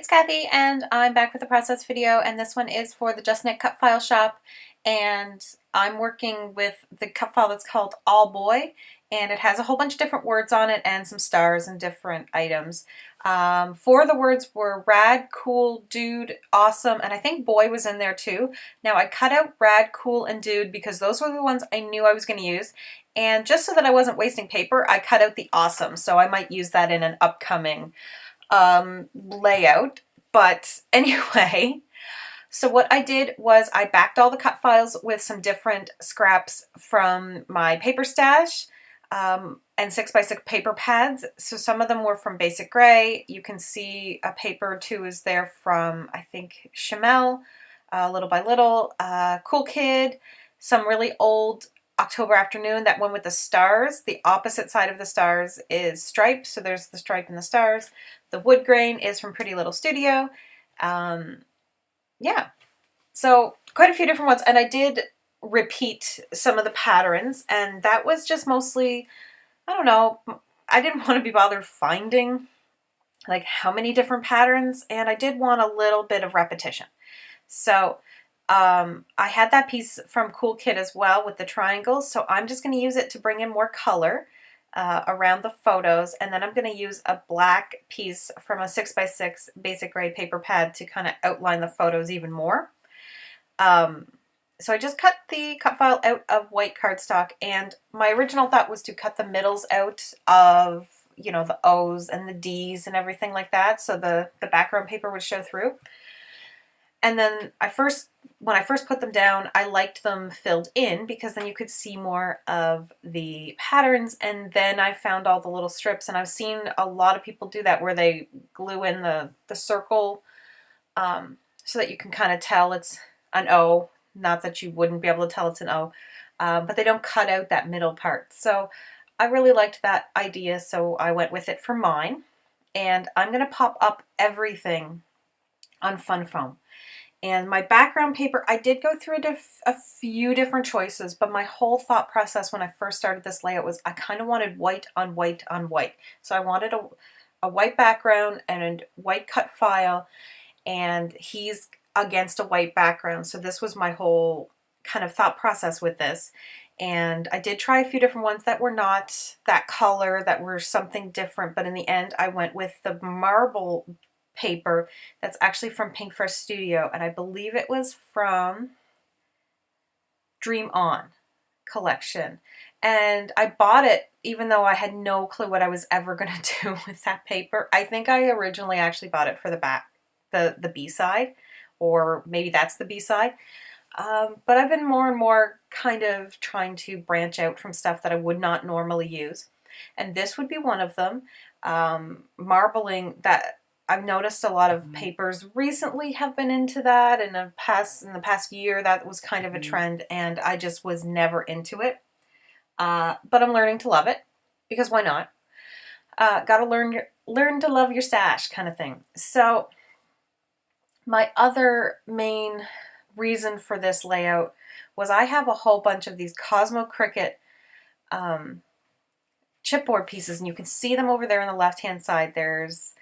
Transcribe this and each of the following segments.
it's Kathy and I'm back with a process video, and this one is for the JustNick cut file shop, and I'm working with the cut file that's called All Boy, and it has a whole bunch of different words on it and some stars and different items. Four of the words were rad, cool, dude, awesome, and I think boy was in there too. Now I cut out rad, cool, and dude because those were the ones I knew I was going to use, and just so that I wasn't wasting paper, I cut out the awesome, so I might use that in an upcoming layout. But anyway, so what I did was I backed all the cut files with some different scraps from my paper stash and 6x6 paper pads. So some of them were from Basic Gray. You can see a paper too is there from, I think, Chamel, Little by Little, Cool Kid, some really old October Afternoon, that one with the stars. The opposite side of the stars is striped, so there's the stripe and the stars. The wood grain is from Pretty Little Studio. Yeah, so quite a few different ones, and I did repeat some of the patterns, and that was just mostly, I don't know, I didn't want to be bothered finding like how many different patterns, and I did want a little bit of repetition. So I had that piece from Cool Kid as well with the triangles, so I'm just going to use it to bring in more color around the photos, and then I'm going to use a black piece from a 6x6 Basic Gray paper pad to kind of outline the photos even more. So I just cut the cut file out of white cardstock, and my original thought was to cut the middles out of, you know, the O's and the D's and everything like that, so the background paper would show through. And then when I first put them down, I liked them filled in because then you could see more of the patterns, and then I found all the little strips, and I've seen a lot of people do that where they glue in the circle so that you can kind of tell it's an O. Not that you wouldn't be able to tell it's an O, but they don't cut out that middle part. So I really liked that idea, so I went with it for mine. And I'm going to pop up everything on Fun Foam. And my background paper, I did go through a few different choices, but my whole thought process when I first started this layout was I kind of wanted white on white on white. So I wanted a white background and a white cut file, and he's against a white background. So this was my whole kind of thought process with this. And I did try a few different ones that were not that color, that were something different, but in the end I went with the marble paper that's actually from Pink Fresh Studio, and I believe it was from Dream On collection. And I bought it even though I had no clue what I was ever going to do with that paper. I think I originally actually bought it for the back, the B-side, or maybe that's the B-side. But I've been more and more kind of trying to branch out from stuff that I would not normally use. And this would be one of them. Marbling, that I've noticed a lot of papers recently have been into that. In the past year, that was kind of a trend, and I just was never into it. But I'm learning to love it, because why not? Gotta learn to love your stash kind of thing. So my other main reason for this layout was I have a whole bunch of these Cosmo Cricut chipboard pieces, and you can see them over there on the left hand side. There's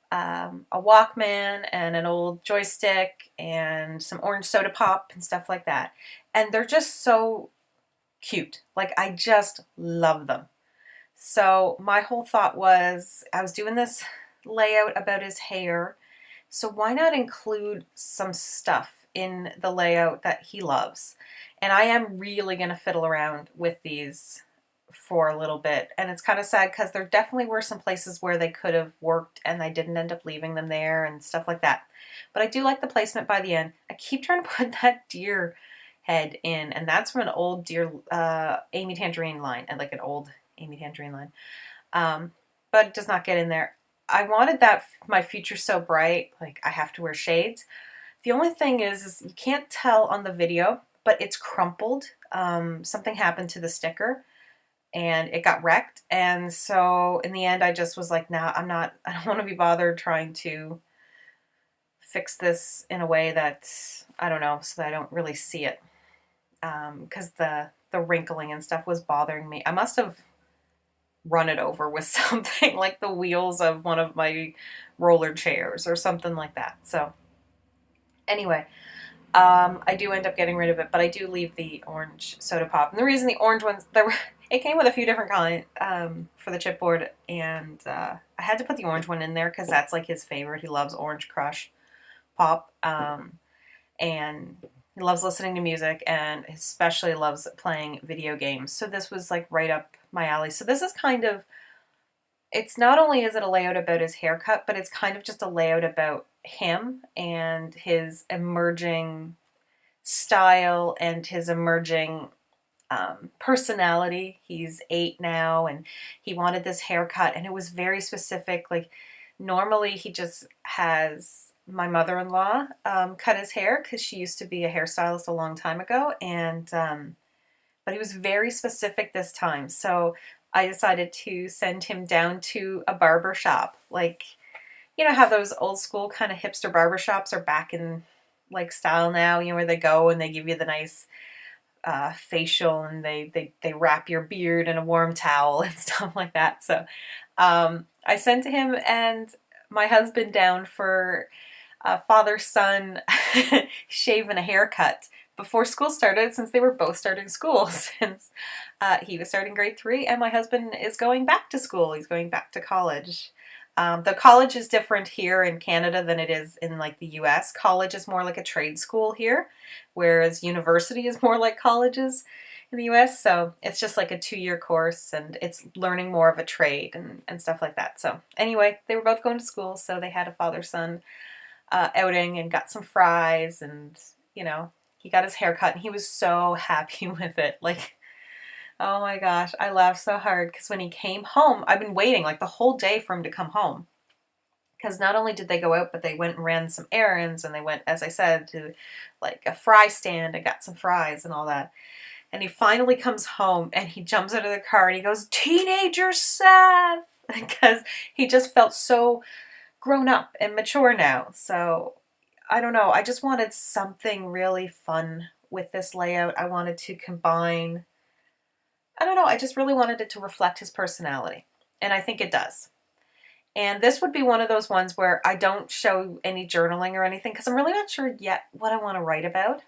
a Walkman and an old joystick and some orange soda pop and stuff like that, and they're just so cute. Like, I just love them. So my whole thought was, I was doing this layout about his hair, so why not include some stuff in the layout that he loves? And I am really going to fiddle around with these for a little bit, and it's kind of sad because there definitely were some places where they could have worked and I didn't end up leaving them there and stuff like that. But I do like the placement by the end. I keep trying to put that deer head in, and that's from an old deer Amy Tangerine line, and like an old Amy Tangerine line, but it does not get in there. I wanted that my future so bright, like I have to wear shades. The only thing is you can't tell on the video, but it's crumpled. Something happened to the sticker and it got wrecked, and so in the end I just was like, nah, I don't want to be bothered trying to fix this in a way that, I don't know, so that I don't really see it, because the wrinkling and stuff was bothering me. I must have run it over with something like the wheels of one of my roller chairs or something like that. So anyway, I do end up getting rid of it, but I do leave the orange soda pop. And the reason the orange ones, it came with a few different kinds for the chipboard, and I had to put the orange one in there because that's like his favorite. He loves Orange Crush pop, and he loves listening to music, and especially loves playing video games. So this was like right up my alley. So this is kind of, it's not only is it a layout about his haircut, but it's kind of just a layout about him and his emerging style and his emerging personality. He's 8 now, and he wanted this haircut, and it was very specific. Like, normally he just has my mother-in-law cut his hair because she used to be a hairstylist a long time ago, and but he was very specific this time. So I decided to send him down to a barber shop. Like, you know how those old school kind of hipster barber shops are back in like style now, you know, where they go and they give you the nice facial, and they wrap your beard in a warm towel and stuff like that. So I sent him and my husband down for father-son shave and a haircut before school started, since they were both starting school, since he was starting grade 3 and my husband is going back to school. He's going back to college. The college is different here in Canada than it is in like the US. College is more like a trade school here, whereas university is more like colleges in the US. So it's just like a 2-year course, and it's learning more of a trade and stuff like that. So anyway, they were both going to school, so they had a father-son outing and got some fries, and, you know, he got his hair cut, and he was so happy with it. Like, oh my gosh, I laughed so hard because when he came home, I've been waiting like the whole day for him to come home. Because not only did they go out, but they went and ran some errands, and they went, as I said, to like a fry stand and got some fries and all that. And he finally comes home, and he jumps out of the car and he goes, "Teenager Seth!" Because he just felt so grown up and mature now. So I don't know, I just wanted something really fun with this layout. I wanted to combine, I don't know, I just really wanted it to reflect his personality, and I think it does. And this would be one of those ones where I don't show any journaling or anything because I'm really not sure yet what I want to write about.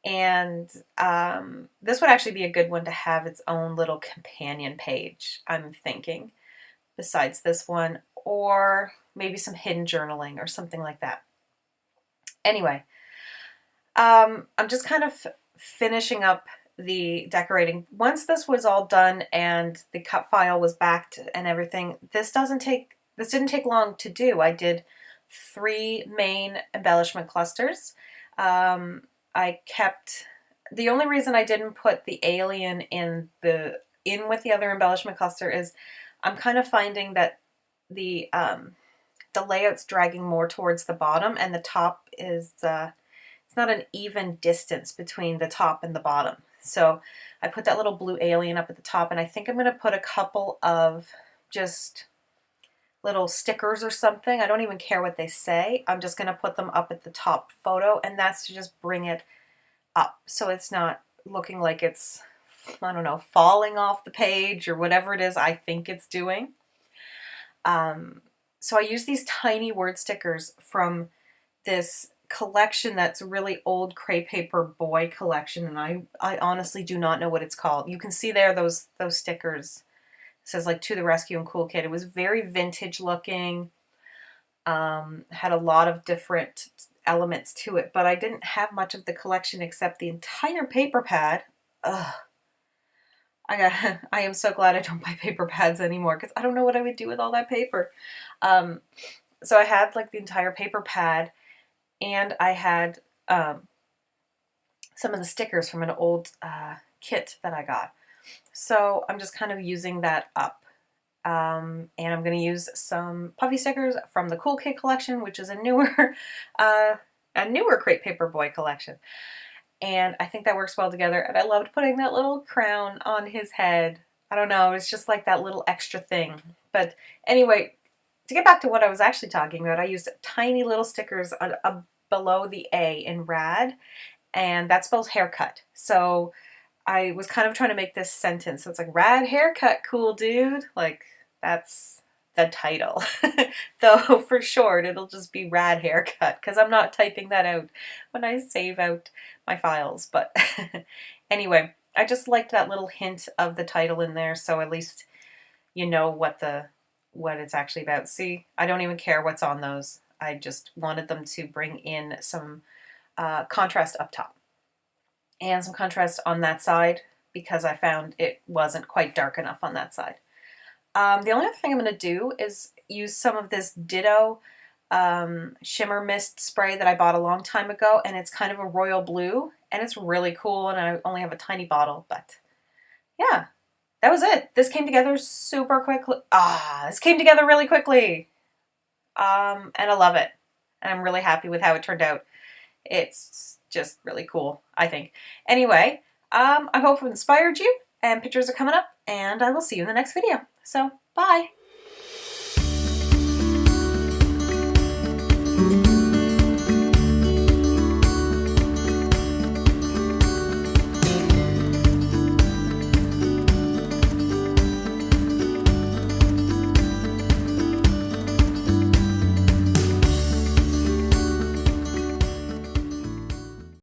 And this would actually be a good one to have its own little companion page, I'm thinking, besides this one, or maybe some hidden journaling or something like that. Anyway, I'm just kind of finishing up the decorating. Once this was all done and the cut file was backed and everything, this didn't take long to do. I did 3 main embellishment clusters. I kept, the only reason I didn't put the alien in with the other embellishment cluster is I'm kind of finding that the layout's dragging more towards the bottom, and the top is it's not an even distance between the top and the bottom. So I put that little blue alien up at the top, and I think I'm going to put a couple of just little stickers or something. I don't even care what they say. I'm just going to put them up at the top photo, and that's to just bring it up so it's not looking like it's, I don't know, falling off the page or whatever it is I think it's doing. So I use these tiny word stickers from this collection that's really old crepe paper boy collection, and I honestly do not know what it's called. You can see there those stickers. It says like "To the Rescue" and "Cool Kid." It was very vintage looking, had a lot of different elements to it, but I didn't have much of the collection except the entire paper pad. Ugh. I am so glad I don't buy paper pads anymore because I don't know what I would do with all that paper. So I had like the entire paper pad, and I had some of the stickers from an old kit that I got. So I'm just kind of using that up. And I'm going to use some puffy stickers from the Cool Kid collection, which is a newer crepe paper boy collection. And I think that works well together. And I loved putting that little crown on his head. I don't know, it's just like that little extra thing. But anyway, to get back to what I was actually talking about, I used tiny little stickers below the A in rad, and that spells haircut. So I was kind of trying to make this sentence. So it's like, rad haircut, cool dude. Like, that's the title. Though for short, it'll just be rad haircut because I'm not typing that out when I save out my files. But anyway, I just liked that little hint of the title in there, so at least you know what it's actually about. See, I don't even care what's on those. I just wanted them to bring in some contrast up top and some contrast on that side because I found it wasn't quite dark enough on that side. The only other thing I'm going to do is use some of this Ditto shimmer mist spray that I bought a long time ago, and it's kind of a royal blue, and it's really cool, and I only have a tiny bottle, but yeah, that was it. This came together super quickly. This came together really quickly, and I love it, and I'm really happy with how it turned out. It's just really cool, I think. Anyway, I hope it inspired you, and pictures are coming up, and I will see you in the next video. So, bye!